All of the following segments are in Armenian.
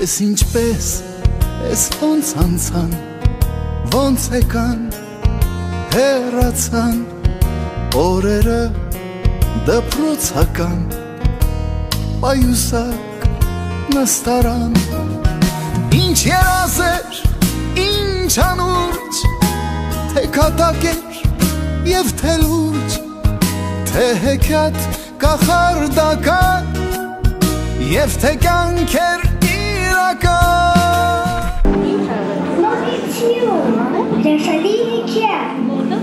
Ես ինչպես, ես ոնց անցան, ոնց եկան, հեռացան, օրերը դպրոցական, պայուսակ նստարան, ինչ երազեր, ինչ անուրջ, թե կատակեր և թե լուրջ, թե հեքիաթ կախարդական և թե կյանքեր իրական Նորություն, դերշալի հեքիաթ,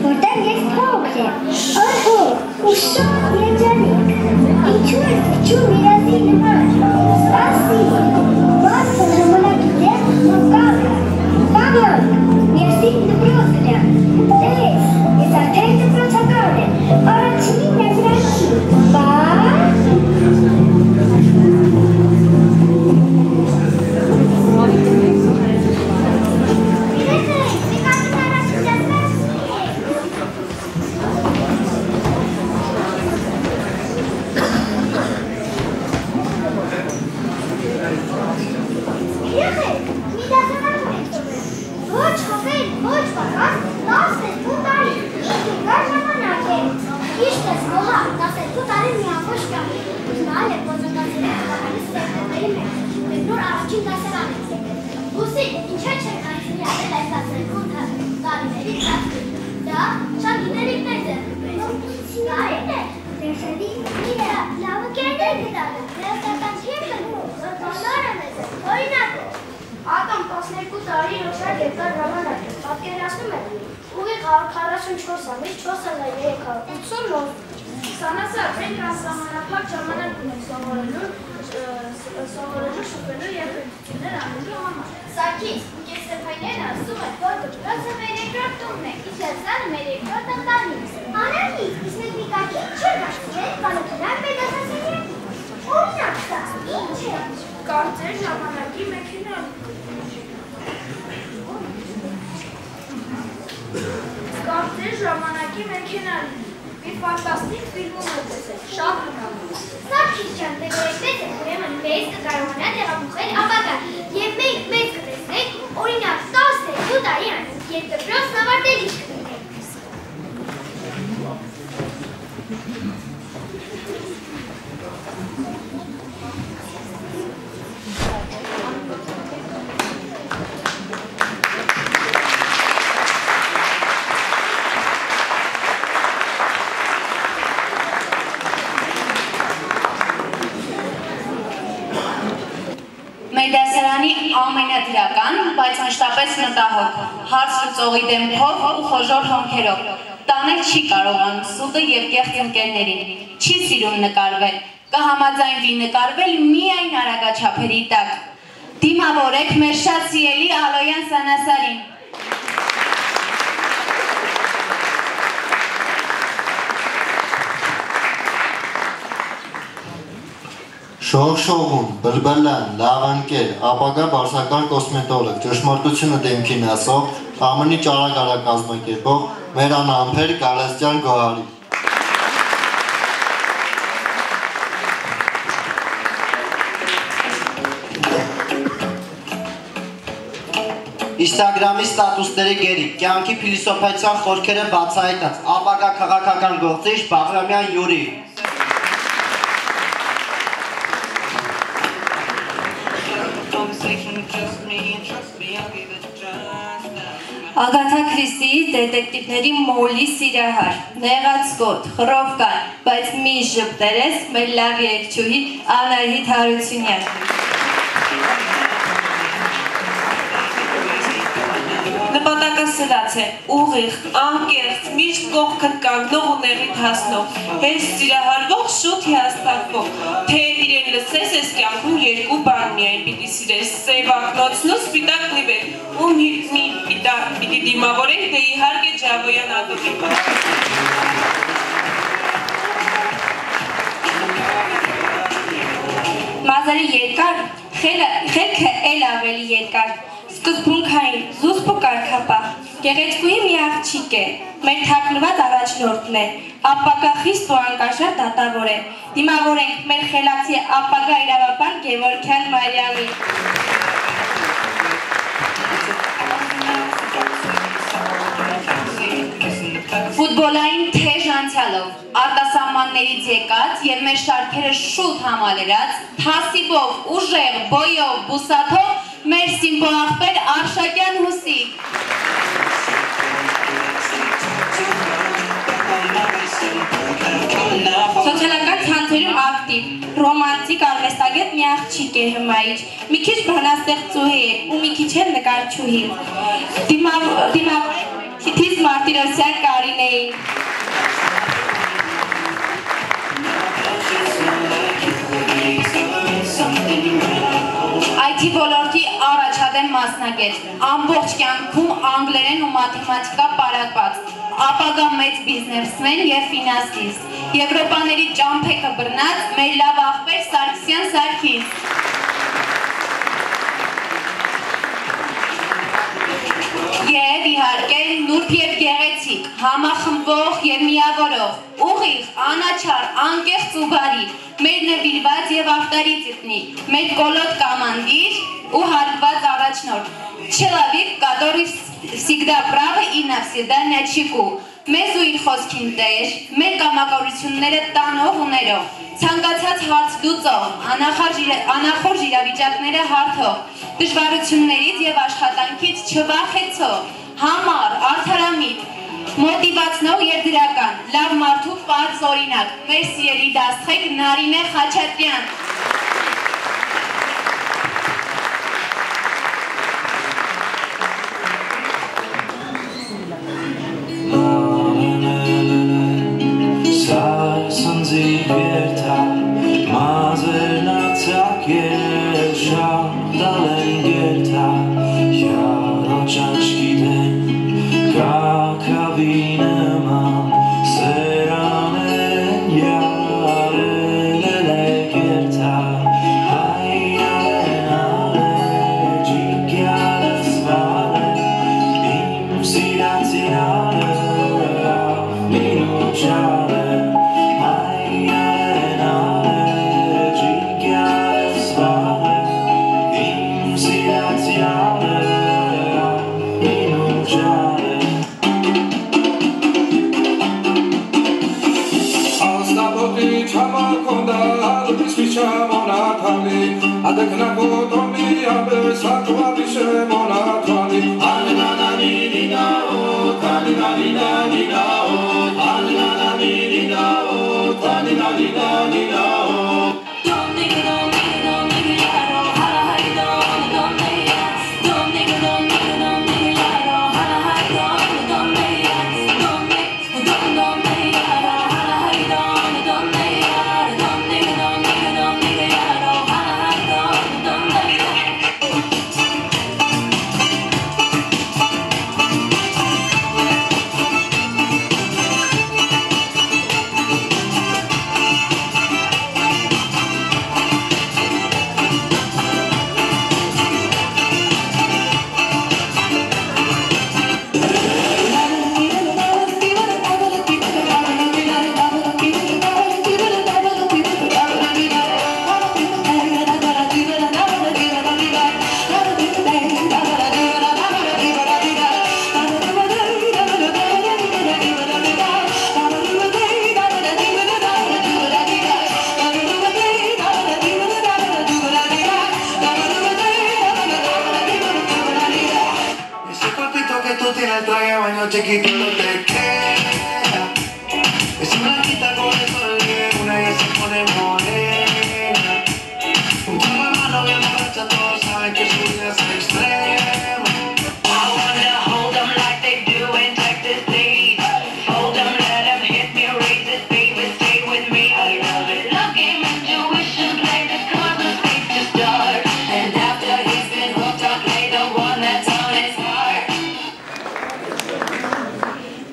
որտեղ ես փոքր եմ, անհոր ու շատ երջանիկ, ինչու է փչում իրազի նման, սպասի, բացը ժամանակի դեր մոկակը, բաղանք, և սիտ դպրոց գրան, տես, ես արդեն դպրոցական եմ, առաջինի նեզրակի, ամենադրական, բայց մշտապես մտահոգ, հարց լուծողի դեմքով ու խոժոր հոնքերով, տանել չի կարողանում սուտը և կեղծ ընկերներին, չի սիրում նկարվել, կհամաձայնվի նկարվել միայն արագաչափերի տակ։ Դիմավորեք մեր շատ սիրելի Ալոյան Սանասարին։ Շողշողուն, բլբլան, լավ ընկեր, ապագա բարսական կոսմետոլոգ, ճշմարտությունը դեմքին ասող, ամենի ճարագարա կազմակերպող, մեր անհամբեր Գալստյան Գոհարի։ Instagram-ի ստատուսների գերի, կյանքի փիլիսոփայության խորքերը բացահայտած, ապագա քաղաքական գործիչ Բաղրամյան Յուրի։ Ագաթա Քրիստիի դետեկտիվների մոլի սիրահար, նեղած գոտ, խռով կան, բայց մի ժպտերես մեր լավ երգչուհի Անահիտ Հարությունյան։ Նպատակասլաց է, ուղիղ, անկեղծ, միշտ կողքդ կանգնող ու նեղիդ հասնող, հենց սիրահարվող շուտ հիասթափվող, թե իրեն լսես ես կյանքում երկու բան միայն պիտի սիրես, սև ակնոցն ու սպիտակ նիվեր, ու մի պիտի դիմավորենք, թե իհարկե Ջավոյան Ադովին։ Մազերի երկար, խելքը էլ ավելի երկար, սկզբունքային, զուսպ ու կարգապահ, գեղեցկուհի մի աղջիկ է, մեր թաքնված առաջնորդն է, ապագա խիստ ու անկաշատ դատավոր է, դիմավորենք մեր խելացի ապագա իրավաբան Գևորգյան Մարիամին։ ֆուտբոլային թեժ անցյալով, արտասահմաններից եկած և մեր շարքերը շուտ համալրած, թասիբով, ուժեղ, բոյով, բուսաթով, մեր սիմբո աղբեր Արշակյան Հուսիկ։ Սոցիալական ցանցերում ակտիվ, ռոմանտիկ արվեստագետ մի աղջիկ է հմայիչ, մի քիչ բանաստեղծուհի է ու մի քիչ էլ նկարչուհի։ Թիթիզ Մարտիրոսյան Կարինեին։ IT ոլորտի առաջադեմ մասնագետ, ամբողջ կյանքում անգլերեն ու մաթեմատիկա պարապած, ապագա մեծ բիզնեսմեն և ֆինանսիստ, Եվրոպաների ճամփեքը բռնած մեր լավ աղբեր Սարգսյան Սարգիս։ Եվ իհարկե նուրբ և գեղեցիկ, համախմբող և միավորող, ուղիղ, անաչառ, անկեղծ ու բարի, մեր նվիրված և ավտարի ծիտնի, մեր կոլոտ կամանդիր ու հարգված առաջնորդ, Չելավիկ, который всегда право и навсегда нячիկու, մեզ ու իր խոսքին տեր, մեր կամակորությունները տանող ու ներող, ցանկացած հարց լուծող, անախորժ իրավիճակները հարթող, դժվարություններից և աշխատանքից չվախեցող, համառ, արդարամիտ, մոտիվացնող և դրական, լավ մարդու պարզ օրինակ, մեր սիրելի դաստղեկ Նարինե Խաչատրյան։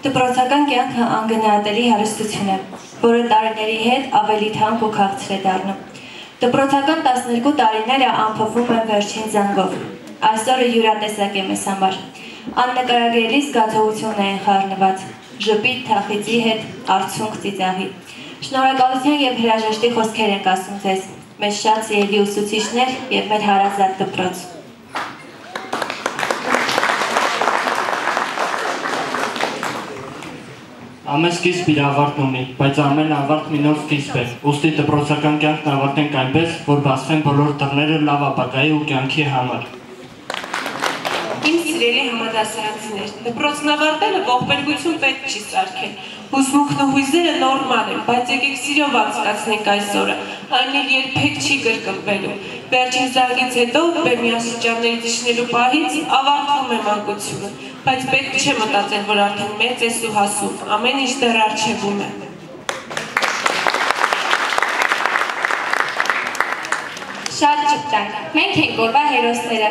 Դպրոցական կյանքը անգնահատելի հարստություն է, որը տարիների հետ ավելի թանկ ու քաղցր է դառնում։ Դպրոցական 12 տարիները ամփոփվում են վերջին զանգով։ Այսօրը յուրատեսակ է մեզ համար։ Աննկարագրելի զգացողություն է խառնված, ժպիտ թախիծի հետ արցունք ծիծաղի։ Շնորհակալության և հրաժեշտի խոսքեր ենք ասում ձեզ, մեզ շատ սիրելի ուսուցիչներ և մեր հարազատ դպրոց։ Ամեն սկիզբ իր ավարտն ունի, բայց ամեն ավարտ մի նոր սկիզբ է, ուստի դպրոցական կյանքն ավարտենք այնպես, որ բացվեն բոլոր դռները լավ ապագայի ու կյանքի համար։ Իմ սիրելի համադասարանցիներ, դպրոցն ավարտելը ողբերգություն պետք չի սարքել։ Հուզմունքն ու հույզերը նորմալ են, բայց եկեք սիրով անցկացնենք այս օրը, այն էլ երբեք չի կրկնվելու։ Վերջին զանգից հետո բեմի աստիճաններից իջնելու պահից ավարտվում է մանկությունը, բայց պետք չէ մտածել, որ արդեն մեծ ես ու հասուն, ամեն ինչ դեռ առջևում է։ Շատ ճպտանք, մենք ենք օրվա հերոսները,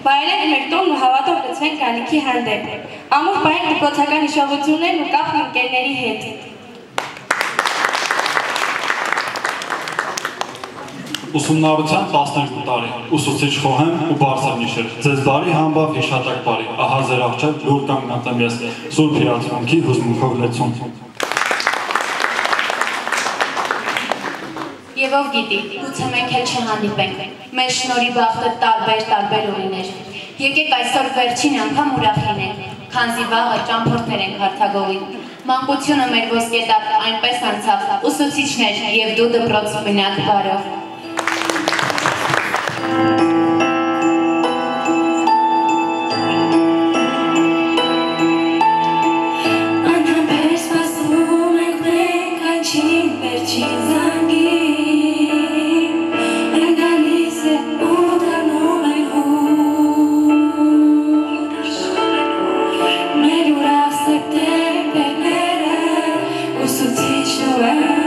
վայելենք մեր տոնն ու հավատով լցվենք գալիքի հանդեպ, ամուր պահենք դպրոցական հիշողություններն ու կապն ընկերների հետ։ Ուսումնառության 12 տարի, ուսուցիչ խոհեմ ու բարձրնիշեր, ձեզ բարի համբավ հիշատակ բարի, ահա ձեր աղջակ լուր կանգնած եմ ես, սուրբ հիացմունքի հուզմունքով լեցուն։ Եվ ով գիտի, գուցե մենք էլ չհանդիպենք, մեր շնորհի բախտը տարբեր օրիներ։ Եկեք այսօր վերջին անգամ ուրախ լինենք, քանզի վաղը ճամփորդներ ենք հարթագողի։ Մանկությունը մեր ոսկետափ այնպես անցավ, ուսուցիչներ եւ դու դպրոց մենակ բարով։ Usutić nowe,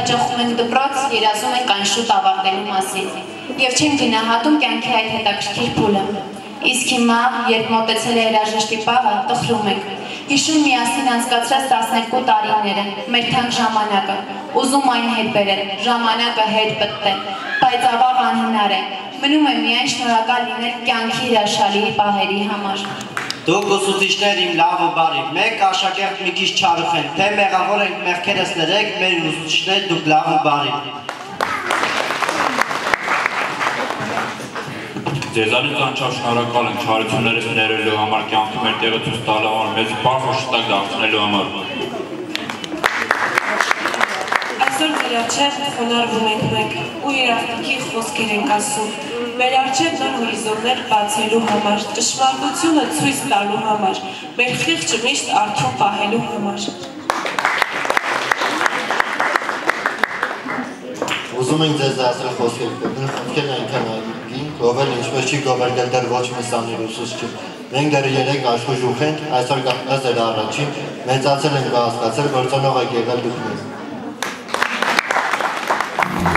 հաճախում ենք դպրոց, երազում ենք այն շուտ ավարտելու մասին եւ չենք գնահատում կյանքի այդ հետաքրքիր փուլը։ Իսկ հիմա, երբ մոտեցել է երաժշտի պահը, տխրում ենք։ Հիշում միասին անցկացրած 12 տարիները, մեր թանկ ժամանակը, ուզում այն հետ բերել, ժամանակը հետ պտտել, բայց ավաղ անհնար է։ Մնում է միայն շնորհակալ լինել կյանքի հրաշալի պահերի համար։ Դուք ուսուցիչներ իմ լավ ու բարի, մեկ աշակերտ մի քիչ չարուխ են, թե մեղավոր ենք մեղքերս ներեք, մեր ուսուցիչներ դուք լավ ու բարի։ Ձեզանից անչափ շնորհակալ ենք չարություններս ներելու համար, կյանքի մեր տեղը ցույց տալու համար, մեզ բարդ ու շտակ դարձնելու համար։ Այսօր ձեր առջև խոնարհվում ենք մենք ու երախտիկի խոսքեր ենք ասում։ Մեր առջև նոր հորիզոններ բացելու համար, ճշմարտությունը ցույց տալու համար, մեր խիղճը միշտ առթուն պահելու համար։ Ուզում ենք ձեզ ասել խոսքեր գտնել, խոսքեր այնքան այգին, գովել ինչպես չի գովերգել դեռ ոչ մի սանիր ուսուցչի։ Մենք դեռ 3 աշխուժուխ ենք, այսօր կապնած էր առաջին, մեծացել ենք ու հասկացել, որ ծնող եք եղել դուք մեզ։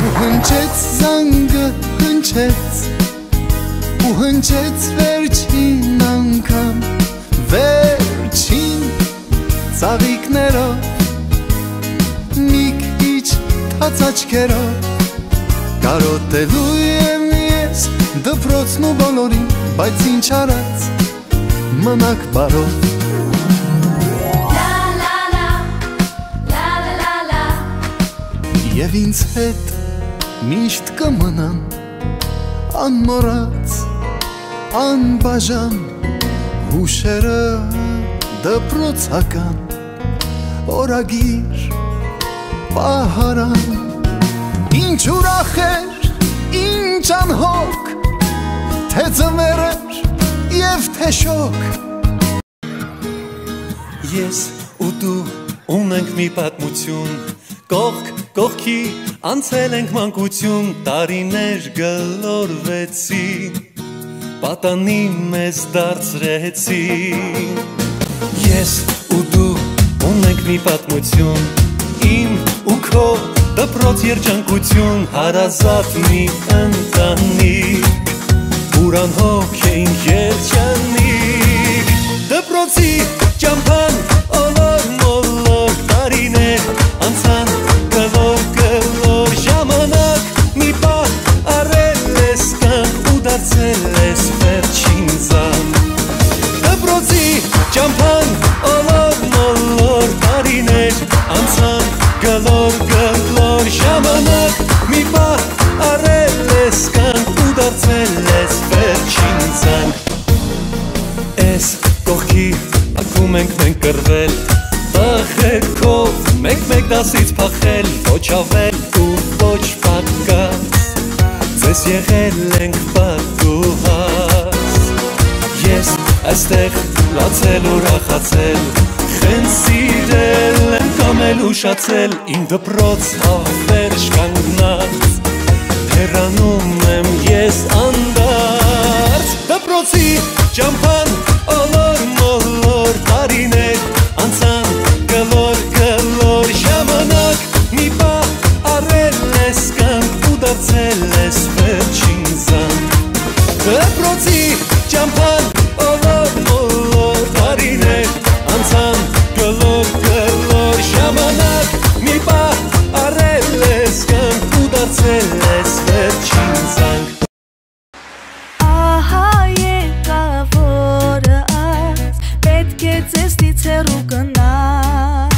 Ու հնչեց զանգը, հնչեց, ու հնչեց վերջին անգամ, վերջին ծաղիկներով, մի քիչ թաց աչքերով, կարոտելու եմ ես դպրոցն ու բոլորին, բայց ինչ արած մնաք բարով։ Եվ ինձ հետ միշտ կմնան անմոռաց, անբաժան հուշերը դպրոցական, օրագիր, պահարան, ինչ ուրախ էր, ինչ անհոգ, թե ձմեռ էր և թե շոգ։ Ես ու դու ունենք մի պատմություն, կողք կողքի անցել ենք մանկություն, տարիներ գլորվեցին, պատանի մեզ դարձրեցին։ Ես ու դու ունենք մի պատմություն, իմ ու քո դպրոց երջանկություն, հարազատ մի ընտանիք, ուր անհոգ էինք երջանիկ։ Դպրոցի ճամփան ոլոր մոլոր տարիներ անցան, գլոր ժամանակ մի պահ առել ես կյանք ու դարձել ես վերջին զանգ։ Դպրոցի ճամփան ոլոր մոլոր տարիներ անցան, գլոր ժամանակ մի պահ առել ես կյանք ու դարձել ես վերջին զանգ։ Էս կողքի ակում ենք մենք կռվել, տխերքով մեկ-մեկ դասից փախել, ոչ ավել ու ոչ պակաս, ձեզ եղել ենք պատուհաս։ Ես այստեղ լացել ու ուրախացել, խեն սիրել եմ կամել ուշացել, իմ դպրոց հավերժ կանգնած, հեռանում եմ ես անդարձ։ Դպրոցի ճամփան ոլոր մոլոր տարիներ անցան, գլոր ժամանակ մի պահ առել ես կյանք ու դարձել ես վերջին զանգ։ Դպրոցի ճամփան ոլոր մոլոր տարիներ անցան, գլոր ժամանակ մի պահ առել ես կյանք ու դարձել ես վերջին զանգ։ Ահա եկավ օրը այս, պետք է ձեզնից հեռու գնալ,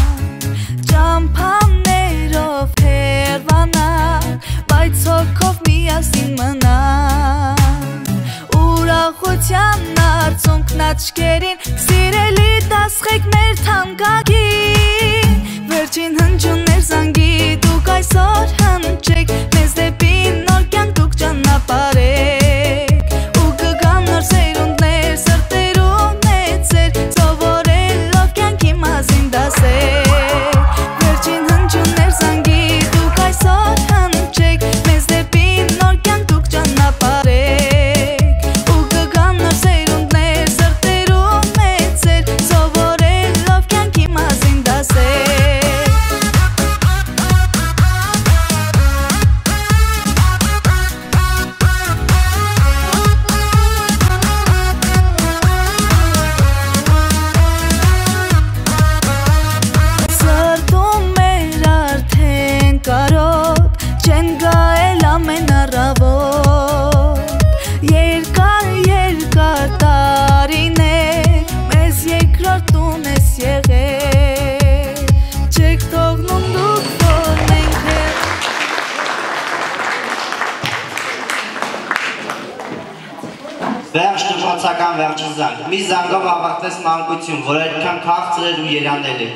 ճամփաներով հեռանալ, բայց հոգով միասին մնալ, ուրախության արցունքն աչքերին, սիրելի դասխեք մեր թանկագին, վերջին հնչյուններ զանգի, դուք այսօր հնչեք, մեզ դեպի նոր կյանք դուք ճանապարհեք, ու կգան նոր սերունդներ, սրտերում մեծեր, սովորելով կյանքի մասին դասեր, վերջին հնչյուններ զանգի, դուք այսօր հնչեք, մեզ դեպի նոր կյանք դուք ճանապարհեք, ու կգան նոր սերունդներ, սրտերում մեծեր, սովորելով կյանքի մասին դպրոցական վերջին զանգ։ Մի զանգով ավարտվեց մանկություն, որ այդքան քաղցր էր ու երանելի։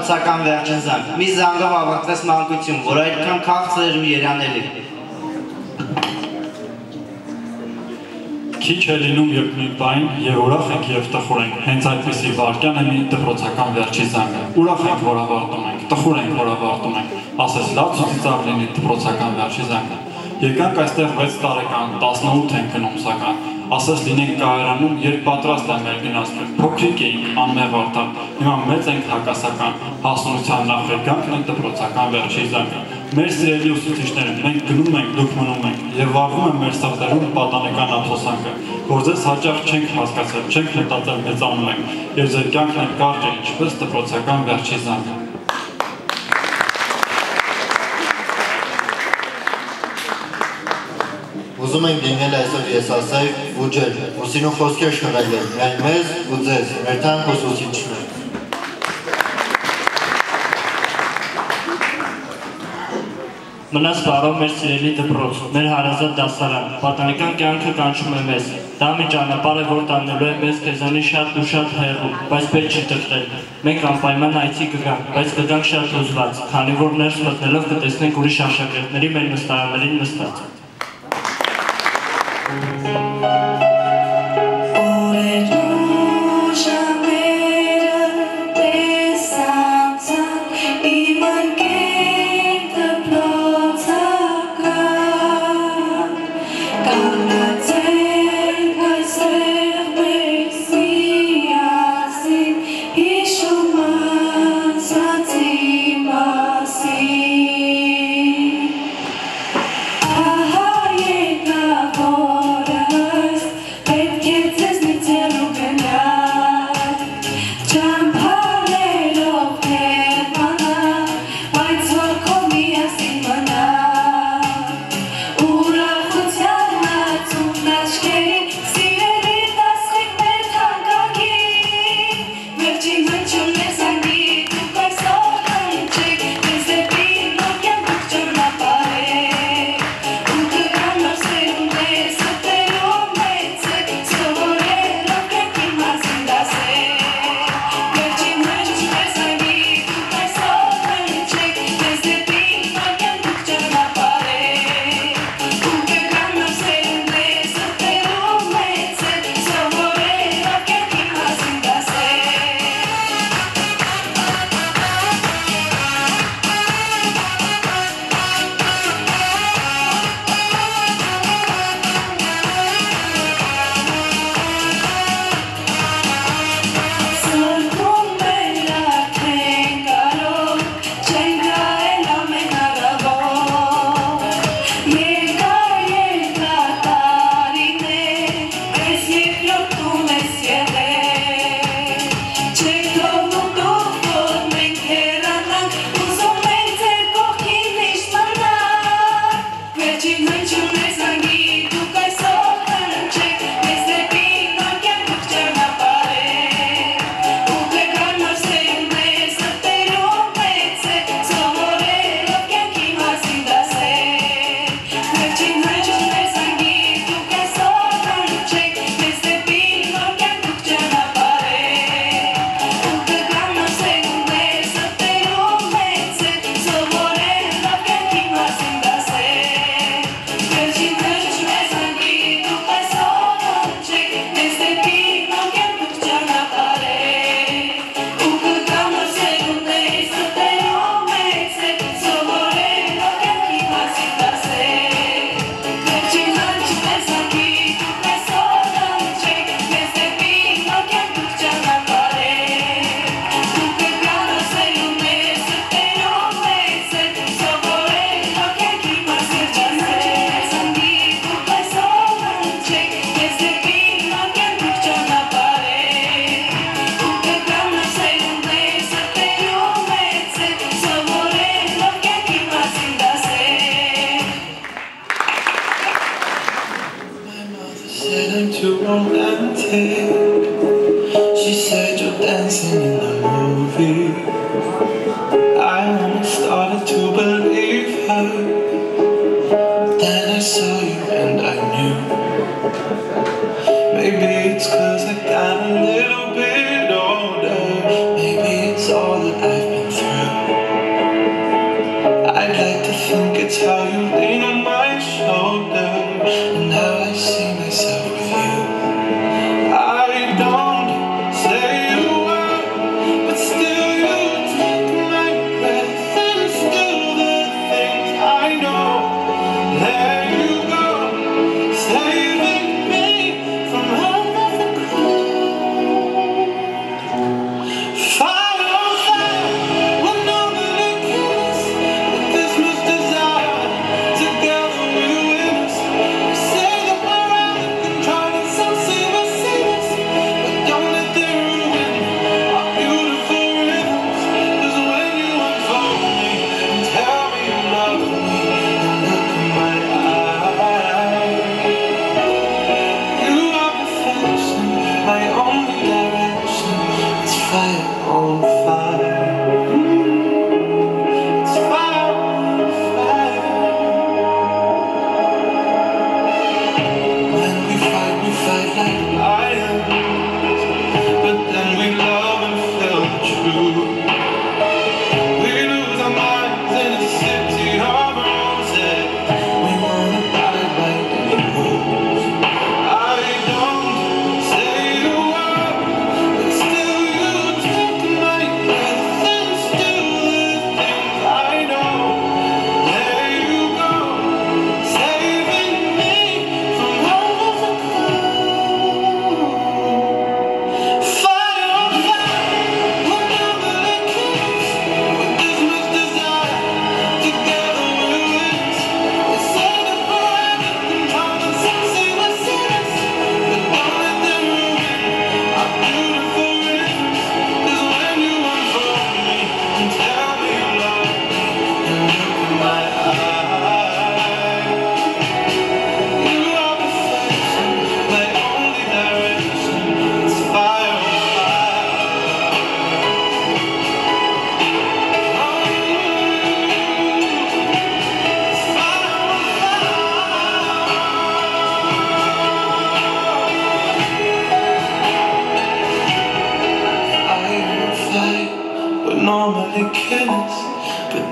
դպրոցական վերջին զանգ։ Մի զանգով ավարտվեց մանկություն, որ այդքան քաղցր էր ու երանելի։ Քիչ է լինում երբ մի բան եւ ուրախ ենք եւ տխուր ենք։ Հենց այդպիսի վարքյան է մի դպրոցական վերջի զանգը։ Ուրախ ենք, որ ավարտում ենք, տխուր ենք, որ ավարտում ենք։ Ասես լավ ցույցիցավ լինի դպրոցական վերջի զանգը։ Եկանք այստեղ 6 տարեկան, 18 ենք գնում սակայն։ Ասես լինենք կայարանում, երբ պատրաստ եմ մեր գնացել։ Փոքրիկ էինք, անմեղ արդար։ Հիմա մեծ ենք հակասական, հասունության նախերգանքն է դպրոցական վերջի զանգը։ Մեր սիրելի ուսուցիչները, մենք գնում ենք, դուք մնում եք, եւ վառվում է մեր սրտերում պատանեկան ափսոսանքը, որ ձեզ հաճախ չենք հասկացել, չենք մտածել մեծանում ենք, եւ ձեր կյանքն է կարճ է, ինչպես դպրոցական վերջի զանգը։ Ուզում ենք լինել այսօր եսասեր ու ջեր, ուսինու խոսքեր շռայլել, մեր մեզ ու ձեզ, մեր թանկ ուսուցիչներ։ Մնաս բարով մեր սիրելի դպրոց, մեր հարազատ դասարան, պատանեկան կյանքը կանչում է մեզ, դա մի ճանապարհ է, որ տանելու է մեզ քեզանից շատ ու շատ հեռու, բայց պետք չի տխրել, մենք անպայման այցի կգանք, բայց կգանք շատ հուզված, քանի որ ներս մտնելով կտեսնենք ուրիշ աշակերտների մեր նստարաններին նստած։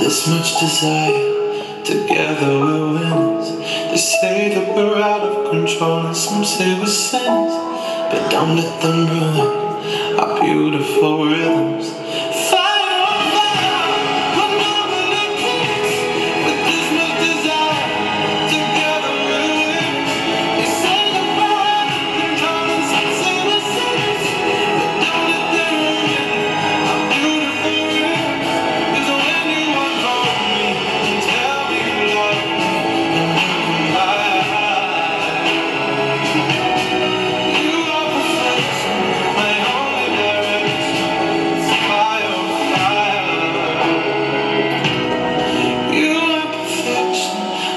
this much desire. Together we're winners. They say that we're out of control and some say we're sinners, but don't let them ruin our beautiful rhythms.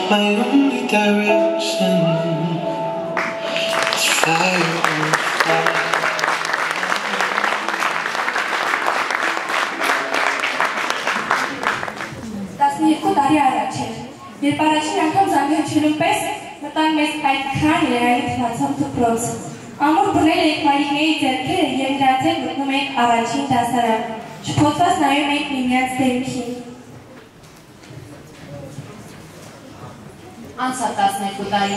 My only direction is fire on fire. Երկու տարի առաջ էր, երբ առաջին անգամ զանգահարելու պես մտան մեզ այդքան երանի թվացող դպրոց։ Ամուր բռնել էինք Մարիկնեի ձեռքերը և նրանց հետ մտնում էինք առաջին դասարան, շփոթված նայում էինք միմյանց դեմքին։ Անցավ 12 տարի,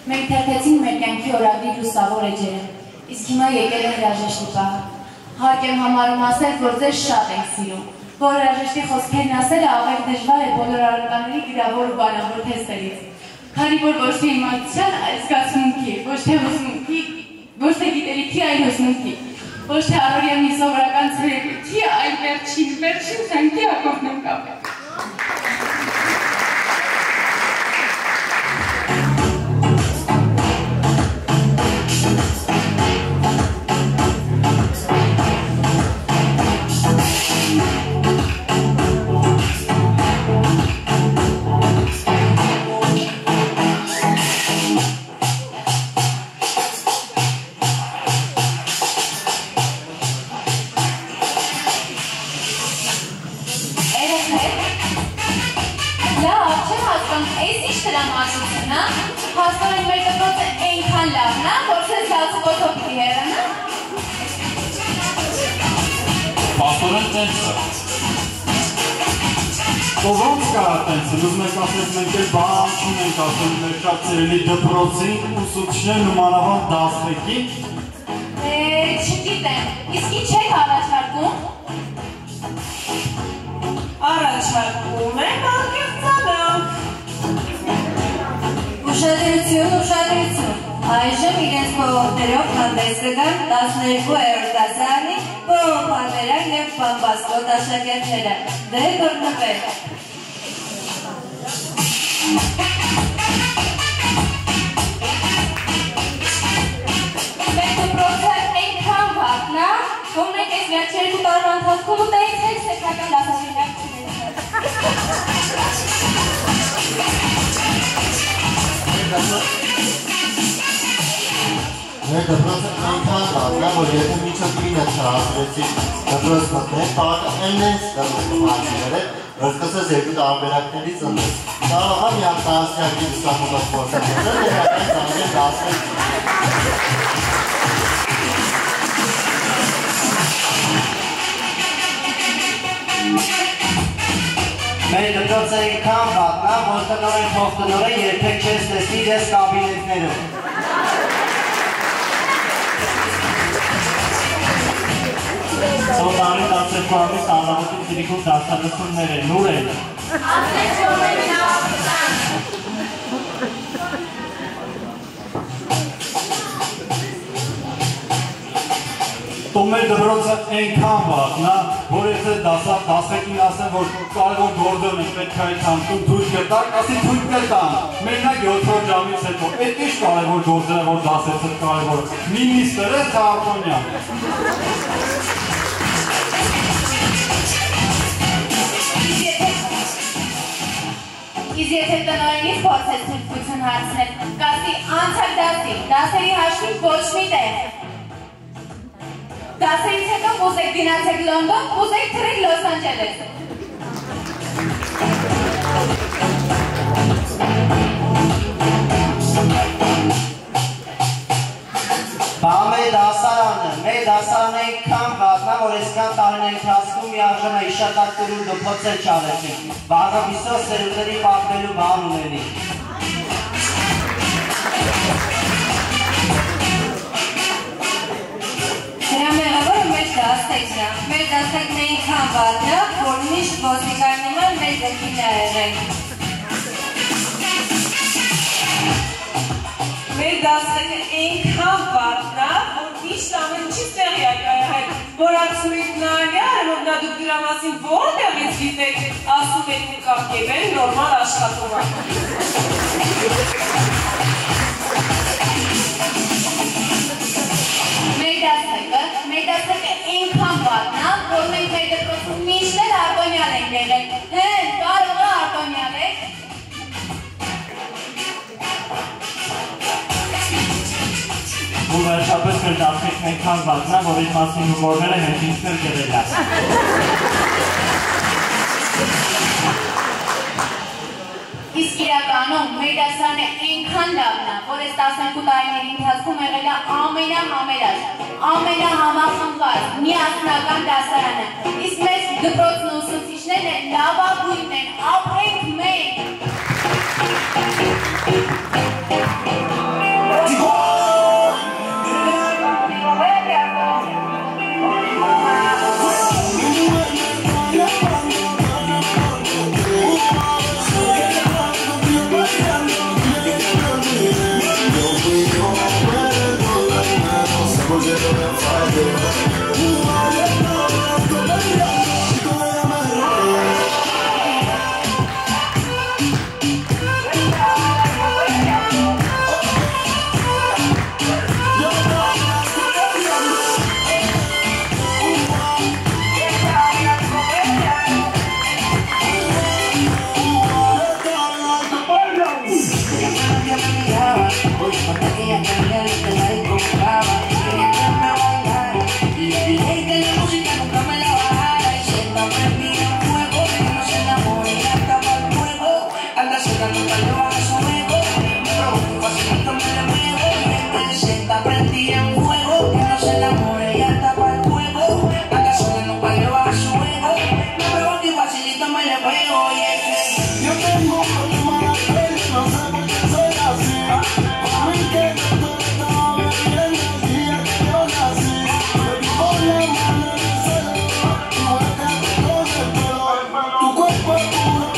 մենք թերթեցինք մեր կյանքի օրագրի լուսավոր էջերը, իսկ հիմա եկել է հրաժեշտի պահը։ Հարկ եմ համարում ասել, որ ձեզ շատ ենք սիրում, որ հրաժեշտի խոսքերն ասելը ավելի դժվար է բոլոր առարկաների գրավոր ու բանավոր թեստերից, քանի որ ոչ թե իմացության, այլ զգացմունքի, ոչ թե հուզմունքի, ոչ թե գիտելիքի, այլ հուզմունքի, ոչ թե առօրյա մի սովորական ցրեկի, այլ վերջին շանքի ակողն եմ կապել։ Պաստորեն տենցը Ոնց կարա տենցը, ուզում եք ասես մենք էլ բան չունենք ասել մեր շատ սիրելի դպրոցին ուսուցիչներն ու մանավանդ դասղեկին Չգիտեմ, իսկ ինչ եք առաջարկում? Առաջարկում եմ անկեղծանանք Ուշադրություն, ուշադրություն Այժմ իրենց փողոցներով հանդես կգան 12-րդ դասարանի պրոպատերակ և բամբասկոտ աշակերտները Դե գռնվեք Մենք դպրոցը այնքան վարդն է, որ մենք այս վերջ երկու տարվա ընթացքում ուտեինք հետ սեքրական դասարանակ Մեր դպրոցը այնքան վարդն է, որ եթե միջով կինը չհասրեցի դպրոց մտնեք, պարակը այնենց դպրոցը որ սկսես երկու տարբերակներից ընտրես։ Կարող է մի արտահասյակի լուսախումբը փորձել և այն ծանրել դասել։ Մեր դպրոցը այնքան վարդն է, որ տնօրեն փոխտնօրեն երբեք չես տեսնի իրենց կաբինետներում։ Սոտանի 12 ամիս անավոտին ծիրիկով դասալություններ են, նուր են։ Ու մեր դպրոցը այնքան վարդն է, որ եթե դասղեկին ասեն, որ կարևոր գործեր են պետք է այդ համտում թույլ կտակ, ասի թույլ կտան, մենակ 7-րդ ժամից հետո, այդ ինչ կարևոր գործեր է, որ դասեցել կարևոր, մինիստր է, թե Արտոնյան։ Իսկ եթե տնօրենից փորձես թույլտվություն հարցնել, կասի անցակ դասի, դասերի հաշվին ոչ մի տեղ։ Դասերից հետո կուզեք գնացեք Լոնդոն, կուզեք թռեք Լոս Անջելես։ Բա մեր դասարանը այնքան վատ վազնա, որ այսքան տարիների ընթացքում միաժամանակ իշտակտուրու դպրոցել չարեցին, վաղը բիսով սերունդերի պատմելու բան ունենի։ Դրա մեղավորը մեր դաստեկն է, մեր դաստեկն է ինքան վարդը, որ միշտ ոստիկան նման մեր դեպքին է եղել։ Մեր դաստեկը ինքան վարդն է, որ միշտ ամեն ինչի տեղյակ է եղել, որ absolut նայար, որ նա դուք դրա մասին որտեղից գիտեք, ասում եք ու կապկեվել նորմալ աշխատում է։ Մեր դաստեկը ինքան վարդն է, որ մենք մեր դպրոցում միշտ էլ արտոնյալ ենք եղել, հեն կարող է արտոնյալ եք։ Ու վերջապես մեր դաստեկն այնքան վարդն է, որ իր մասին հումորները հենց ինքներ գրել է։ Իսկ իրականում մեր դասարանը այնքան լավն է, որ այս 12 տարիների ընթացքում եղել է ամենահամերաշխ, ամենահամախմբված, միասնական դասարանը։ Իսկ մեր դպրոցն ու ուսուցիչներն լավագույնն են, ապրենք մենք։ Tu cuerpo es pura,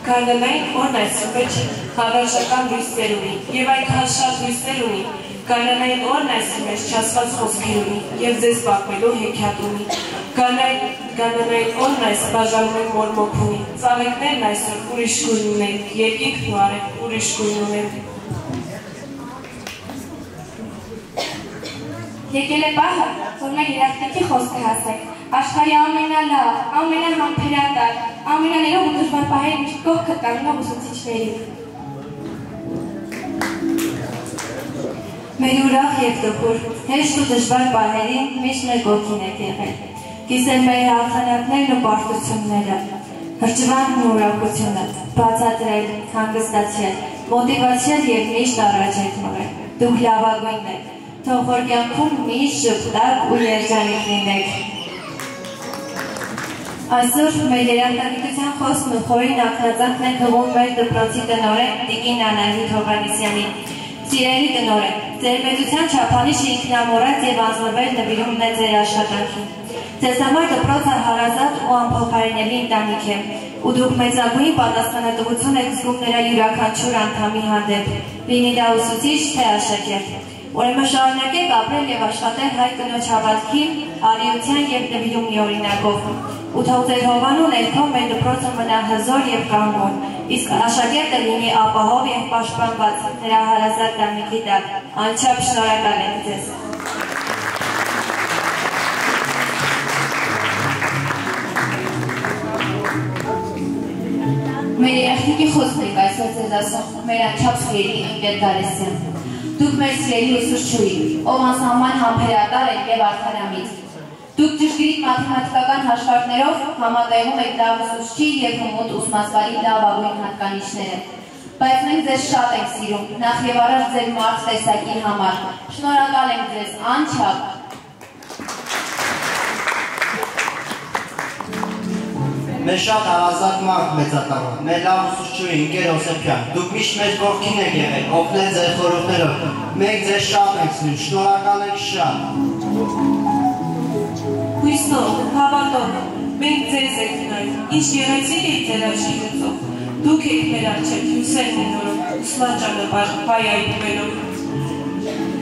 Գարնանային օրն այսուհեջ հավերժական լույսեր ունի և այնքան շատ լույսեր ունի, Գարնանային օրն այսուհեջ չասված խոսքեր ունի և ձեզ բակվելու հեքիաթ ունի, Գարնանային օրն այս բաժանում են մորմոք ունի, ծաղիկներն այսօր ուրիշ գույն ունեն, երկինքն ու արև ուրիշ գույն ունեն։ Եկել է պահը, որ մեր երախտիկի խոսքը հասեք, աշխարհի ամենալավ, ամենահամբերատար, ամենաներով ու դժվար պահերի միշտ կողքը կանգնող ուսուցիչների։ Մեր ուրախ և տխուր, հեշտ ու դժվար պահերին միշտ մեր կողքին եք եղել, կիսել մեր հաղթանակներն ու պարտությունները, հրճվանքն ու ուրախությունը, բացատրել, հանգստացրել, մոտիվացիալ և միշտ առաջ եք մղել, դուք լավագույնն եք, թող որ կյանքում միշտ ժպտակ ու երջանիկ լինեք։ Այսօր մեր երախտագիտության խոսքն ու խորին ակնածանքն են թվում մեր դպրոցի տնօրեն Տիկին Անահիտ Հովհաննիսյանին։ Սիրելի տնօրեն, ձեր մեծության չափանիշը ինքնամոռաց և անձնվեր նվիրումն է ձեր աշխատանքին։ Ձեզ համար դպրոցը հարազատ ու անփոխարինելի ընտանիք է, ու դուք մեծագույն պատասխանատվություն եք զգում նրա յուրաքանչյուր անդամի հանդեպ, լինի դա ուսուցիչ, թե աշակերտ։ Ուրեմն շարունակեք ապրել և աշխատել հայ կնոջ հավատքի, արիության և նվիրումի օրինակով, ու թող ձեր հովանու ներքո մեր դպրոցը մնա հզոր և կանգուն, իսկ աշակերտը լինի ապահով և պաշտպանված նրա հարազատ տանիքի տակ, անչափ շնորհակալ ենք ձեզ։ Մեր երախտիկի խոսքն եք այսօր ձեզ ասող, մեր անչափ սիրելի ընկեր Գարեսյան։ Դուք մեր սիրելի ուսուցչուհի, ով անսահման համբերատար եք և արդարամիտ։ Դուք ճշգրիտ մաթեմատիկական հաշվարկներով համատեղում եք լավ ուսուցչի և հմուտ ուսմասվարի լավագույն հատկանիշները։ Բայց մենք ձեզ շատ ենք սիրում, նախ և առաջ ձեր մարդ տեսակի համար։ Շնորհակալ ենք ձեզ անչափ։ Մեր շատ հարազատ մարդ մեծատառը, մեր լավ ուսուցչուհի ընկեր Հովսեփյան, դուք միշտ մեր կողքին եք եղել, օգնել ձեր խորհուրդներով, մենք ձեզ շատ ենք սիրում, շնորհակալ ենք շատ։ Հույսով, հավատով, մենք ձեզ ենք նայում, ինչ գեղեցիկ եք ձեր աչքի լուծով, դուք եք մեր առջև հյուսեր մինորում, ուսման ճանապարհ հայայնվելով։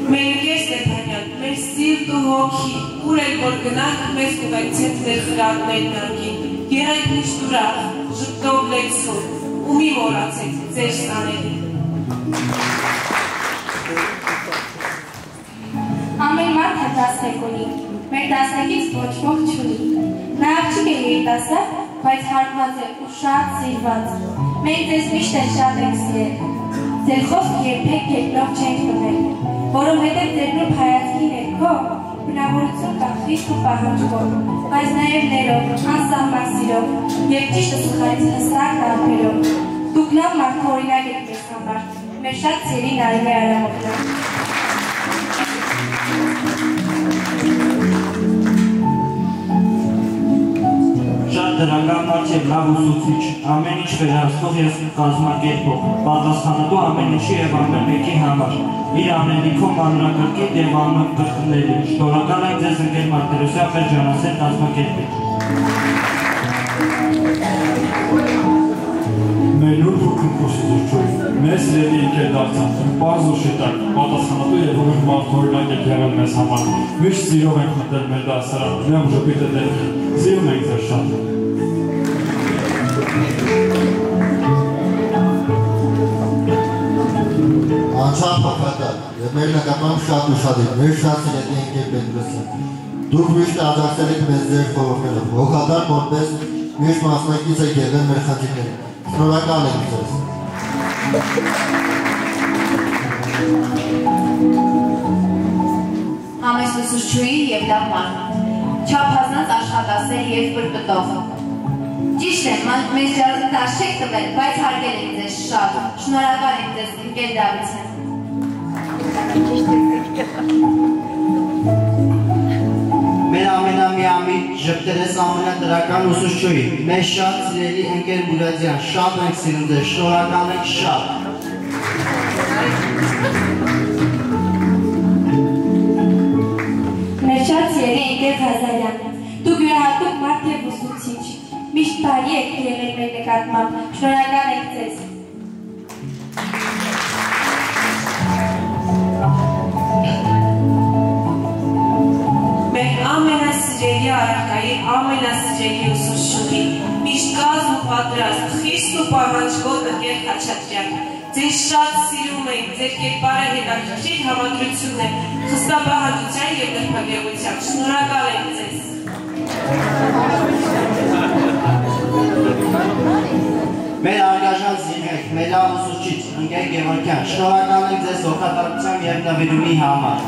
Մեր ընկեր Ստեփանյան, մեր սիրտ ու հոգի, ուր եք որ գնանք, մեզ կուղեկցեք ձեր խրատներն անկին, եղեք միշտ ուրախ, ժպտով լեզուն, ու մի մոռացեք ձեր սաներին։ Ամեն մարդը տասնեք ունի, մեր տասնեկից ոչ ոք չունի։ Նա աղջիկ է երիտասարդ, բայց հարգված է ու շատ սիրված։ Մենք ձեզ միշտ էլ շատ ենք սիրել։ Ձեր խոսքը երբեք երկրով չենք տվել, որովհետև ձեր նուրբ հայացքի ներքո բնավորություն կա խիստ ու պահանջկով, բայց նաև ներով, անսահման սիրով և ճիշտը սխալից հստակ տարբերով։ Դուք լավ մարդու օրինակ եք մեզ համար, մեր շատ սիրելի Նարինե Արամովնա։ Շատ դրական մարդ և լավ ուսուցիչ, ամեն ինչ վերահսկող և կազմակերպող, պատասխանատու ամեն ինչի և ամեն մեկի համար, իր անելիքով մանրակրկիտ և անմկրտների, շնորհակալ ենք ձեզ ընկեր Մարտիրոսյան մեր ջանասեր կազմակերպիչ։ Մեր նուրբ ու քնքուշ ուսուցչուհի, մեզ սիրելի ընկեր դարձան, պարզ ու շիտակ, պատասխանատու և ուրիշ մարդօրինակ եք եղել մեզ համար, միշտ սիրով ենք մտել մեր դասարան, միամ ժպիտը դեպք, սիրում ենք ձեզ շատ։ Անչափ հոգատար և մեր նկատմամբ շատ ուշադիր, մեր շատ սիրելի ընկեր Պետրոսյան։ Դուք միշտ աջակցել եք մեզ ձեր խորհուրդներով, հոգատար որպես միշտ մասնակից եք եղել մեր խնդիրներին։ Շնորհակալ ենք ձեզ։ Համեստ ուսուցչուհի և լավ մարդ, չափազանց աշխատասեր և բրբտող։ Ճիշտ է, մեզ դաշ չեք տվել, բայց հարգել ենք ձեզ շատ, շնորհակալ ենք ձեզ ընկեր Դավիթյան։ Մեր ամենամիամիտ ժպտերես ամենադրական ուսուցչուհի, մեր շատ սիրելի ընկեր Մուրադյան, շատ ենք սիրում ձեզ, շնորհակալ ենք շատ։ Մեր շատ սիրելի ընկեր Ղազարյան, դուք յուրահատուկ մարդ և ուսուցիչ, միշտ բարի եք եղել մեր նկատմամբ։ Շնորհակալ ենք ձեզ։ Մեր ամենասիրելի առարկայի, ամենասիրելի ուսուցչուհի, միշտ կազմ ու պատրաստ, խիստ ու պահանջկոտ ընկեր Խաչատրյան։ Ձեզ շատ սիրում ենք, ձեր կերպարը հետաքրքիր համադրություն է, խստապահարության և նրբագեղության։ Շնորհակալ ենք ձեզ։ Մեր արգաժան զինվեք, մեր լավ ուսուցիչ, ընկեր Գևորգյան, շնորհակալ ենք ձեզ օգտատարության և նվիրումի համար։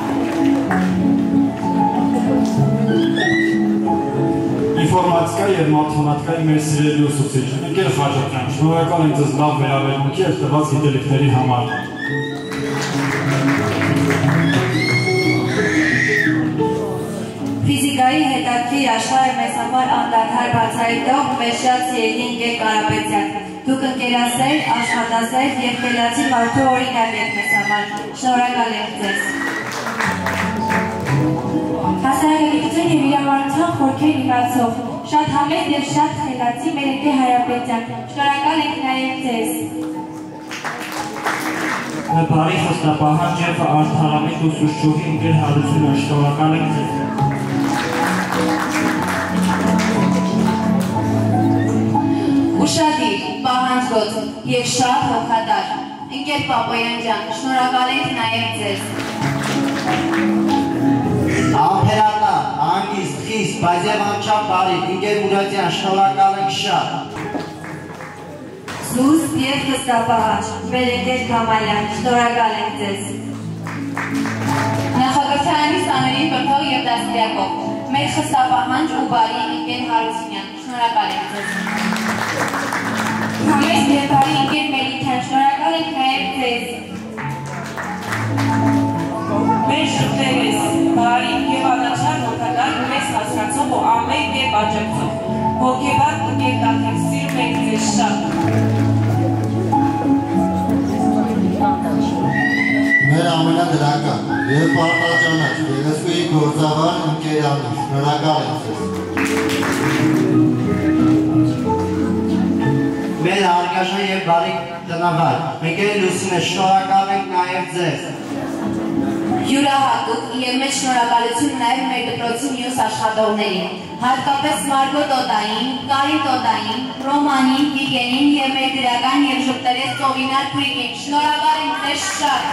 Ինֆորմատիկա և մաթեմատիկայի մեր սիրելի ուսուցիչ, ընկեր Խաչատրյան, շնորհակալ ենք ձեզ լավ վերաբերմունքի և տված գիտելիքների համար։ Ֆիզիկայի հետաքրքիր աշխարհը մեզ համար անդադար բացահայտող մեր շատ սիրելի ընկեր Կարապետյան։ Դուք ընկերասեր, աշխատասեր և խելացի մարդու օրինակ եք մեզ համար։ Շնորհակալ ենք ձեզ։ Հասարակագիտություն և իրավարության խորքեր իմացող, շատ համեստ և շատ խելացի մեր ընկեր Հարապետյան։ Շնորհակալ ենք նաև ձեզ։ Բարի խստապահար և արդարամիտ ուսուցչուհի ընկեր Հարությունը, շնորհակալ ենք ձեզ։ Ուշադիր, պահանջգոտ և շատ հոգատար, ընկեր Պապոյան ջան, շնորհակալ ենք նաև ձեզ։ Ամփերատար, հանգիստ, խիստ, բայց և անչափ բարի, ընկեր Մուրադյան, շնորհակալ ենք շատ։ Զուսպ և խստապահար, մեր ընկեր Քամալյան, շնորհակալ ենք ձեզ։ Նախագահարանի սաներին կրթող և դաստիարակող, մեր խստապահանջ ու բարի ընկեր Հարությունյան, շնորհակալ ենք ձեզ։ Համեստ և բարի ընկեր Մելիքյան, շնորհակալ ենք նաև ձեզ։ Մեր շրջերես, բարի և անաչար հոգատար ու մեզ հասկացող ու ամեն կերպ աջակցող, հոգեբար ընկեր Տաթև, սիրում ենք ձեզ շատ։ Մեր ամենադրական և պարտաճանաչ գեղեցկուի գործավար ընկերանի, շնորհակալ ենք ձեզ։ Մեր արգաժան և բարի տնավար, ընկեր Լուսինե, շնորհակալ ենք նաև ձեզ։ Յուրահատուկ և մեծ շնորհակալություն նաև մեր դպրոցի մյուս աշխատողներին, հատկապես Մարգո Տոտային, Կարին Տոտային, Ռոմանին, Վիգենին և մեր գրական և ժպտերես Ծովինար Փուրիկին, շնորհակալ ենք ձեզ շատ։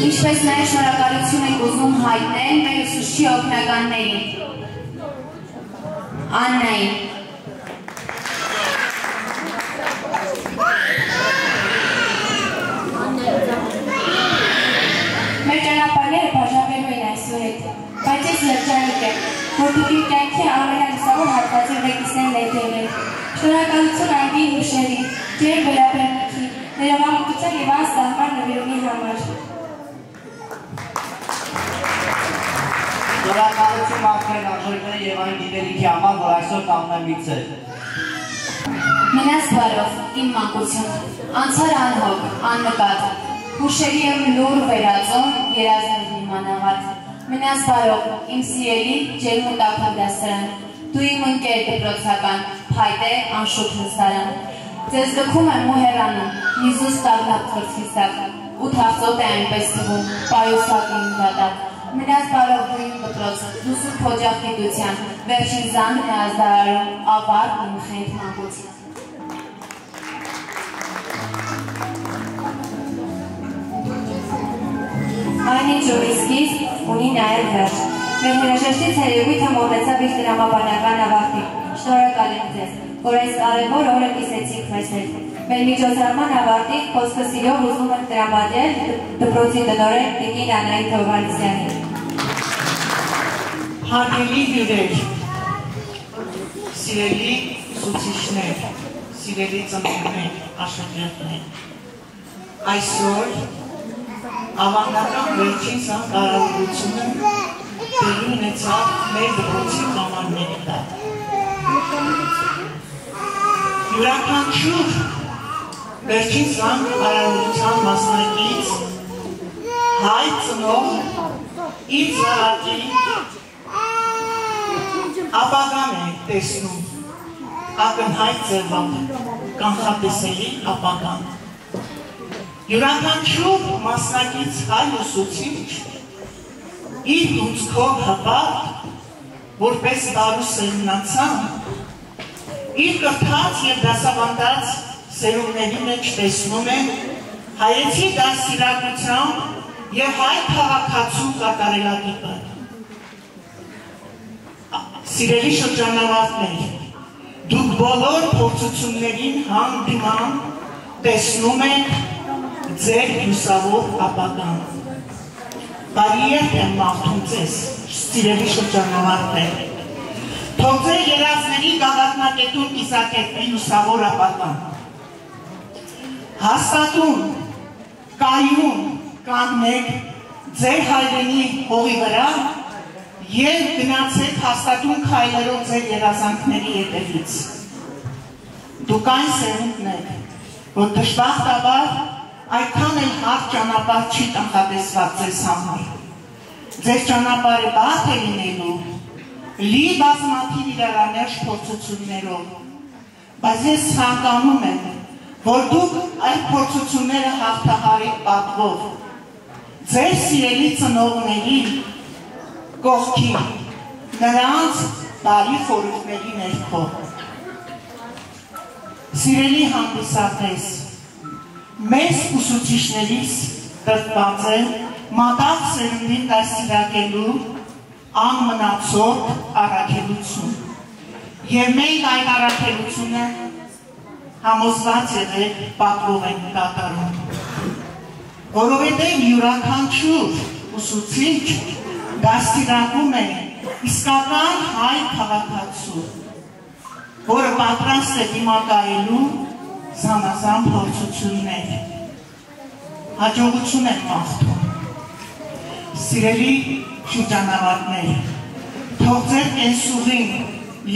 Ինչպես նաև շնորհակալություն ենք ուզում հայտնել մեր ուսուցչի օգնականներին, Աննային, մեր ճանապարհները բաժանվելու են այսուհետ, բայց ես երջանիկ եմ, որ դուք իմ կյանքի ամենալուսավոր հատվածի մեկուսներն եք եղել։ Շնորհակալություն անգին հուշերի, ջեր վերաբերմունքի, ներողամտության և անսահման նվիրումի համար։ Շնորհակալություն աղբեր արժեքների և այն գիտելիքի համար, որ այսօր կանգնեմից է։ մնաս բարով, իմ մանկություն, անցար անհոգ, աննկատ, հուշերի եմ լուր վերածում, երազներ իմանավատ, մնաս բարով, իմ սիրելի ջերմուտակով դասարան, դու իմ ընկեր դպրոցական, փայտե անշուք նստարան, ձեզ գքում եմ ու հեռանում, նիզուս տագնապ խրցվիսակ, ու թաղծոտ է այնպես թվում, պայուսակ իմ դատակ, մնաս բարով դու իմ դպրոց, դու սուրբ հոջախ գիտության, վերջին զանգն է ազդարարում, ավար իմ խենթ մանկության։ Այն ինչ որ սկիզբ ունի նաև վերջ։ Մեր հրաժեշտից երևույթը մոտեցավ իր դրամաբանական ավարտին։ Շնորհակալ ենք ձեզ, որ այս կարևոր օրը կիսեցիք մեզ հետ։ Մեր միջոցառման ավարտին խոսքը սիրով ուզում ենք տրամադրել դպրոցի տնօրեն տիկին Անահիտ Հովհաննիսյանին։ Հարգելի հյուրեր, սիրելի ուսուցիչներ, սիրելի ծնողներ, աշակերտներ, այսօր ավանդական վերջին սահմանադրությունը տեղի ունեցավ մեր դպրոցի կամարների տակ։ Յուրաքանչյուր վերջին սահմանադրության մասնակից հայ ծնող իր զավակի ապագան է տեսնում ակնհայտ ձևով կանխատեսելի ապագան։ Յուրաքանչյուր մասնակից հայ ուսուցիչ իր լուծքով հպարտ, որպես դարու սերունացան, իր կրթած և դասավանդած սերունդների մեջ տեսնում է հայեցի դաստիարակության և հայ քաղաքացու կատարելակետը։ Սիրելի շրջանավարտներ, դուք բոլոր փորձություններին հանդիման տեսնում եք ձեր հյուսավոր ապագան։ Բարի երբ եմ մաղթում ձեզ, սիրելի շրջանավարտներ, թող ձեր երազների գաղափնակետում կիսակերպվի հյուսավոր ապագան։ Հաստատուն, կայուն կանգնեք ձեր հայրենի հողի վրա և գնացեք հաստատուն քայլերով ձեր երազանքների ետևից։ Դուք այն սերունդն եք, որ դժբախտաբար այդքան էլ հարթ ճանապարհ չի կանխատեսված ձեզ համար։ Ձեր ճանապարհը բարդ է լինելու, լի բազմաթիվ իրարաներժ փորձություններով, բայց ես ցանկանում եմ, որ դուք այդ փորձությունները հաղթահարեք պատվով, ձեր սիրելի ծնողների կողքի, նրանց բարի խորհուրդների ներքո։ Սիրելի հանդիսատես, մեզ ուսուցիչներից տրտված է մատաղ սերունդին դաստիարակելու անմնացորդ առաքելություն։ Եվ մենք այդ առաքելությունը համոզված եղեք պատվով ենք կատարում։ Որովհետև յուրաքանչյուր ուսուցիչ դաստիարակում է իսկական հայ քաղաքացու, որը պատրաստ է դիմակայելու զանազան փորձություններ։ Հաջողություն եմ մաղթում։ Սիրելի շրջանավարտներ, թող ձեր կենսուղին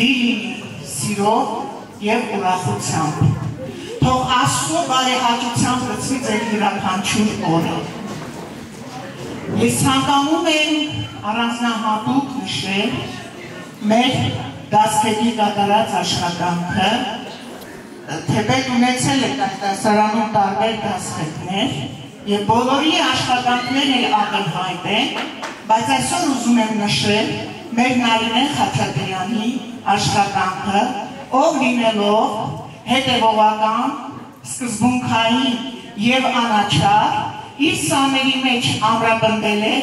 լի լինի սիրով և ուրախությամբ։ Թող Աստծո բարեհաճությամբ լցվի ձեր յուրաքանչյուր օրը։ Ես ցանկանում եմ առանձնահատուկ նշել մեր դասքերի կատարած աշխատանքը, թեպետ ունեցել եք այդ դասարանում տարբեր դասքերներ և բոլորի աշխատանքներն էլ ակնհայտ են, բայց այսօր ուզում եմ նշել մեր Նարինե Խաչատրյանի աշխատանքը, ով լինելով հետևողական, սկզբունքային և անաչառ, իր սաների մեջ ամրապնդել է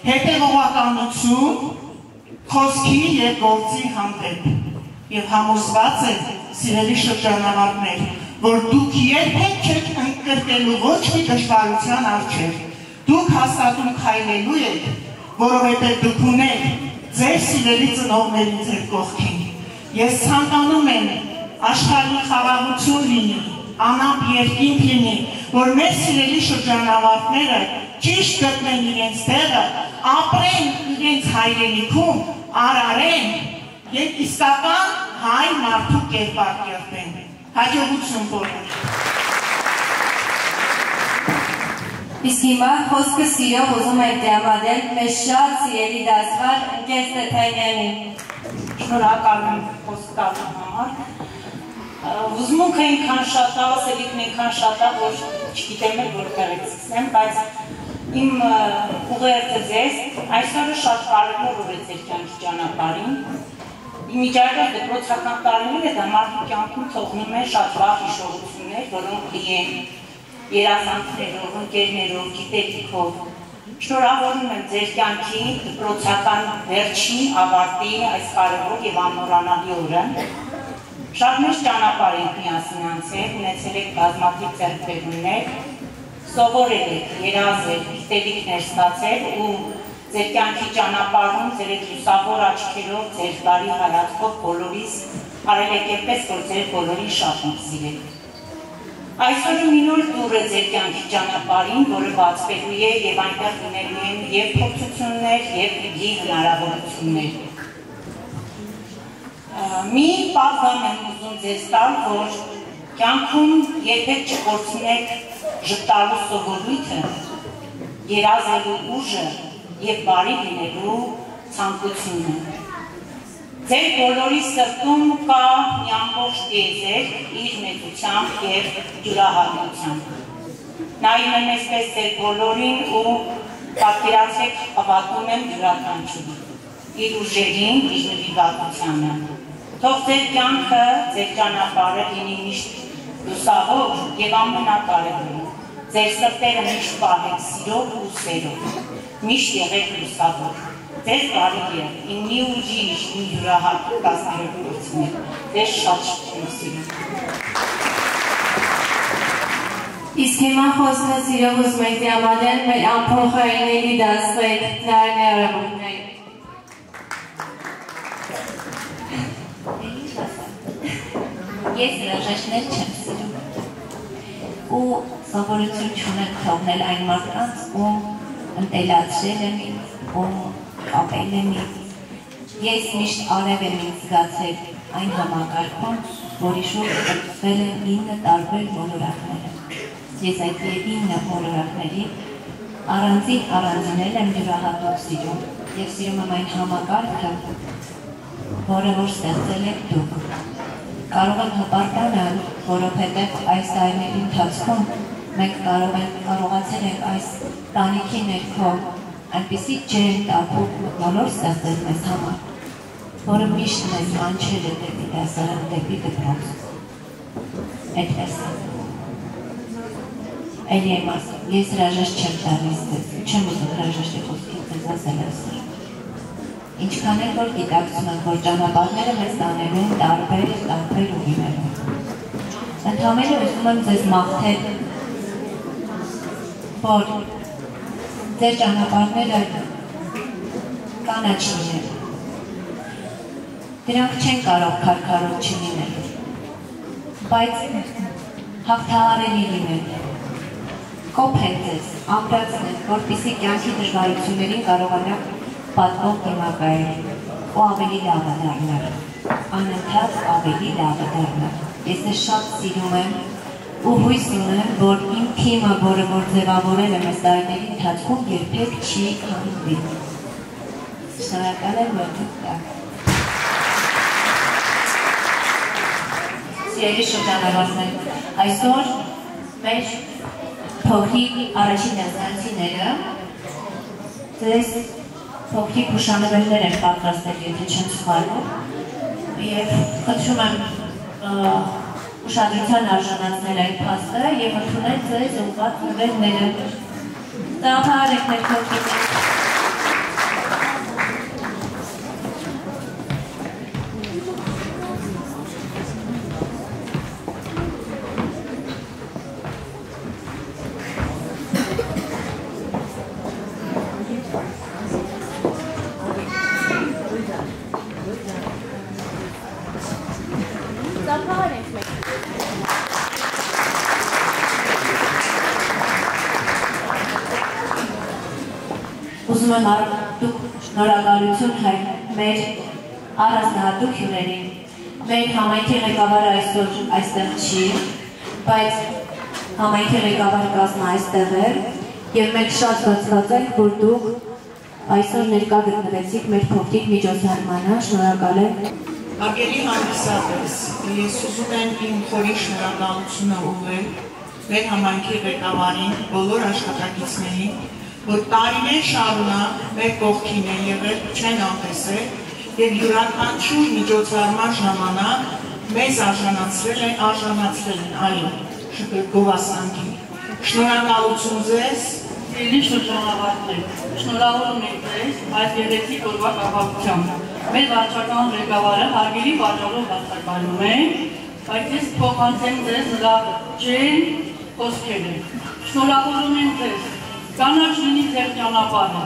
հետևողականություն խոսքի և գործի հանդեպ և համոզված է, սիրելի շրջանավարտներ, որ դուք երբեք չեք ընկրկելու ոչ մի դժվարության առջև, դուք հաստատուն քայլելու եք, որովհետև դուք ունեք ձեր սիրելի ծնողներին ձեր կողքին։ Ես ցանկանում եմ աշխարհի խաղաղություն լինի, անապ երկինք լինի, որ մեր սիրելի շրջանավարտները ճիշտ գտնեն իրենց տեղը, ապրեն իրենց հայրենիքում, արարեն և իսկական հայ մարդու կերպար կերտեն։ Հաջողություն բոլորին։ Իսկ հիմա խոսքը սիրով ուզում եք դիամատել մեզ շատ սիրելի դասվար ընկեր Ստեփանյանին։ Շնորհակալ եմ խոսք տալու համար։ Ուզմունքը այնքան շատ է, ասելիքն այնքան շատ է, որ չգիտեմ էլ որտեղից սկսեմ, բայց իմ ուղերձը ձեզ այսօրը շատ կարևոր օր է ձեր կյանքի ճանապարհին։ Իմիջիայլով դպրոցական տարիները դա մարդու կյանքում թողնում է շատ վաղ հիշողություններ, որոնք լի են երազանքներով, ընկերներով, գիտելիքով։ Շնորհավորում եմ ձեր կյանքի դպրոցական վերջին ավարտի այս կարևոր և անմոռանալի օրը։ Շատ մեծ ճանապարհ եք միասին անցել, ունեցել եք բազմաթիվ ձեռքբերումներ, սովորել եք, երազել, գիտելիքներ ստացել ու ձեր կյանքի ճանապարհում ձեր այդ լուսավոր աչքերով, ձեր բարի հայացքով բոլորիս արել եք այդպես, որ ձեր բոլորին շատ եք սիրել։ Այսօրը մի նոր դուռ է ձեր կյանքի ճանապարհին, որը բացվելու է եւ այնտեղ լինելու են եւ փորձություններ եւ լի հնարավորություններ։ Մի բան եմ ուզում ձեզ տալ, որ կյանքում երբեք չկորցնեք ժպտալու սովորույթը, երազելու ուժը եւ բարի լինելու ցանկությունը։ Ձեր բոլորի սրտում կա մի ամբողջ տիեզերք իր մեծությամբ և յուրահատկությամբ։ Նայում եմ այսպես ձեր բոլորին ու պատկերացրեք հավատում եմ յուրաքանչյուրին, իր ուժերին, իր նվիրվածությանը։ Թող ձեր կյանքը, ձեր ճանապարհը լինի միշտ լուսավոր և ամենակարևորը։ Ձեր սրտերը միշտ պահեք սիրով ու սերով, միշտ եղեք լուսավոր։ Ձեզ բարի է, իմ մի ուժիշ, մի յուրահատուկ կազմակերպություններ, ձեզ շատ եմ սիրում։ Իսկ հիմա խոսքը սիրով ուզում եք դիամատել մեր անփոխարինելի դասվետ Նարինե արևմուտքներին։ Ես հրաժեշտներ չեմ սիրում ու սովորություն չունեմ թողնել այն մարդկանց, ում ընտելացրել եմ ինձ, ում ապել եմ ինձ։ Ես միշտ արև եմ ինձ զգացել այն համակարգում, որի շուրջ կտուցվել են 9 տարբեր մոլորակները։ Ես այդ 9 մոլորակների առանձին եմ յուրահատուկ սիրում և սիրում եմ այն համակարգը, որը որ ստեղծել եք դուք։ Կարող եմ հպարտանալ, որովհետև այս տարիների ընթացքում մենք կարողացել ենք այս տանիքի ներքո այնպիսի ջերմ տափակ մթնոլորտ ստեղծել մեզ համար, որը միշտ մեզ կանչել է դեպի դասարան, դեպի դպրոց։ Այդպես է։ Էլի եմ ասում, ես հրաժեշտ չեմ տալիս ձեզ, չեմ ուզում հրաժեշտի խոսքից ձեզ ասել այսօր։ Ինչքան էլ որ գիտակցում եմ, որ ճանապարհները մեզ տանելու են տարբեր ուղիներով։ Ընդհանրապես ուզում եմ ձեզ մաղթել, որ ձեր ճանապարհները կանաչ լինեն։ Դրանք չեն կարող քարքարոտ չլինել, բայց հաղթահարելի լինեն։ Կոփեն ձեզ, ամրացնեն, որպեսզի կյանքի դժվարություններին կարողանաք պատվով դիմակայել ու ավելի լավը դառնալ, անընդհատ ավելի լավը դառնալ։ Ես ձեզ շատ սիրում եմ ու հույս ունեմ, որ իմ թիմը, որը որ ձևավորել եմ այս տարիների ընթացքում, երբեք չի հանդիպի։ Շնորհակալ եմ, որ դուք կաք։ Սիրելի շրջանավարտներ, այսօր մեր փոքրիկ առաջին դասարանցիները ձեզ փոքրիկ հուշանվերներ են պատրաստել, եթե չեմ սխալվում, և խնդրում եմ ուշադրության արժանացնել այդ փաստը և ընդունել ձեզ ուղղված նվերները։ Տաղարեք մեր փոքրիկներ։ Ուզում եմ դուք շնորհակալություն մեր առանձնահատուկ հյուրերին։ Մեր համայնքի ղեկավարը այսօր այստեղ չի, բայց համայնքի ղեկավար կազմը այստեղ է և մենք շատ զբաղված ենք, որ դուք այսօր ներկա գտնվեցիք մեր փոքրիկ միջոցառմանը, շնորհակալ եմ։ Ագելի հանդիսատես, ես ուզում եմ իմ խորի շնորհակալությունը ուղղել մեր համայնքի ղեկավարին, բոլոր աշխատակիցներին, որ տարիներ շարունակ մեր կողքին են եղել, չեն անտեսել և յուրաքանչյուր միջոցառման ժամանակ մեզ արժանացրել են, այո, գովասանքի։ Շնորհակալություն ձեզ, Սիրելի շրջանավարտներ, շնորհավորում ենք ձեզ այս երեցիկ օրվա կապակցությամբ։ Մեր վարչական ղեկավարը հարգելի պատժելով հաստատանում է, բայց ես փոխանցեմ ձեզ նրա ջերմ խոսքերը։ Շնորհավորում ենք ձեզ, կանաչ լինի ձեր ճանապարհը,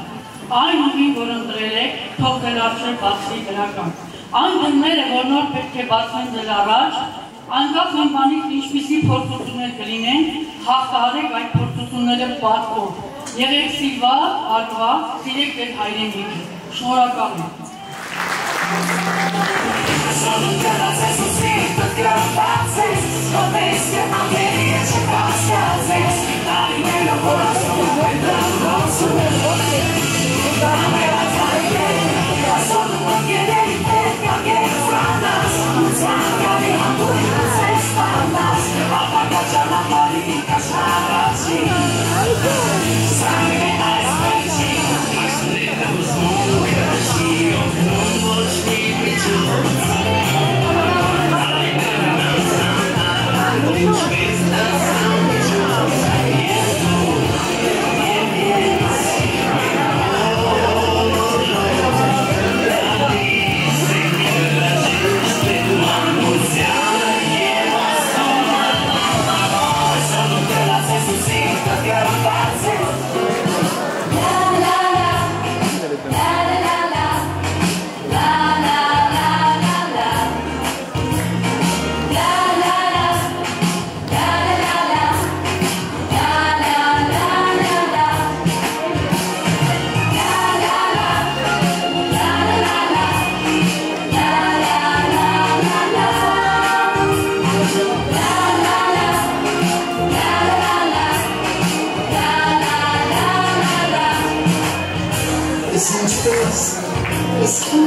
այն ուղին, որ ընտրել եք, թող ձեր առջև բացվի դրական։ Այն դռները, որ նոր պետք է բացվեն ձեր առաջ, անկախ այն բանից ինչպիսի փորձություններ կլինեն, հաղթահարեք այդ փորձությունները պատկով։ Եղեք սիրված, արգված, սիրեք ձեր հայրենիքը։ Շնորհակալ եմ։ It's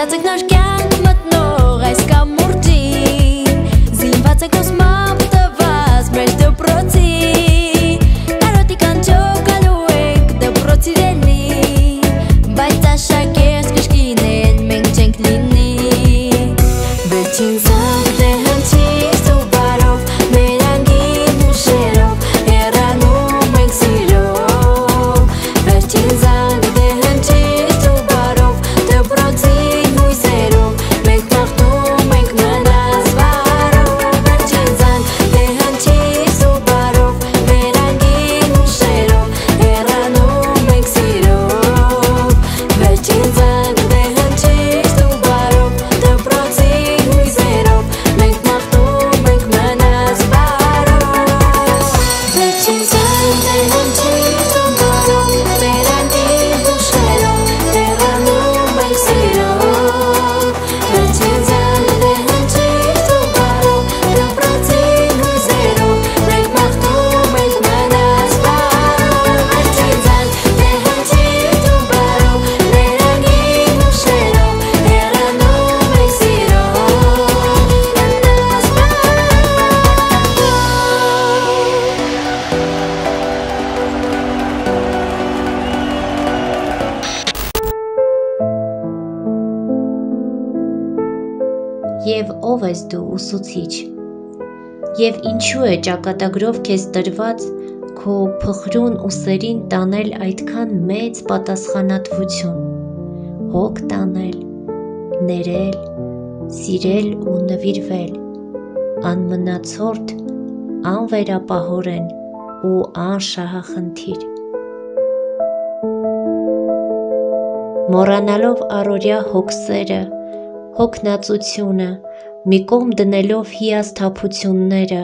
Գնացեք նոր կյանք մտնող այս կամուրջին, զինված եք ոսմամբ տված մեր դպրոցի, կարոտի կանչող գալու եք դպրոցի դելի, բայց աշակերտ կշկինել մենք չենք լինի, վերջին զանգ դե հնչից ու բարով, մեր անգին հուշերով, հեռանում ենք սիրով, վերջին զանգ դե հնչից ու բարով, դպրոցի հույսերով, մենք մաղթում ենք մնաս վարով, վերջին զանգ դե հնչից ու բարով, մեր անգին հուշերով, հեռանում ենք սիրով, վերջին զանգ դե հնչից ու բարով, դպրոցի հույսերով, մենք մաղթում ենք մնաս վարով, վերջին զանգ դե հնչից ու բարով, մեր անգին հուշերով, հեռանում ենք սիրով, վերջին զանգ դե հնչից ու բարով, դպրոցի հույսերով, մենք մաղթում ենք մնաս վարով, վերջին զանգ դե հնչից ու բարով, մեր անգին հուշերով, հեռանում ենք սիրով, մնաս Եվ ով ես դու ուսուցիչ, և ինչու է ճակատագրով քեզ տրված քո փխրուն ուսերին տանել այդքան մեծ պատասխանատվություն, հոգ տանել, ներել, սիրել ու նվիրվել, անմնացորդ, անվերապահորեն ու անշահախնդիր։ Մոռանալով առօրյա հոգսերը, հոգնածությունը, մի կողմ դնելով հիասթափությունները,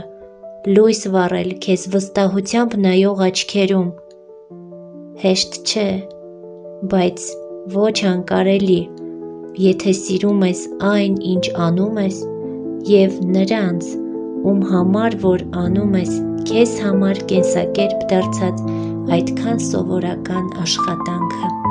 լույս վառել քեզ վստահությամբ նայող աչքերում։ Հեշտ չէ, բայց ոչ անկարելի, եթե սիրում ես այն, ինչ անում ես, և նրանց, ում համար որ անում ես, քեզ համար կենսակերպ դարձած այդքան սովորական աշխատանքը։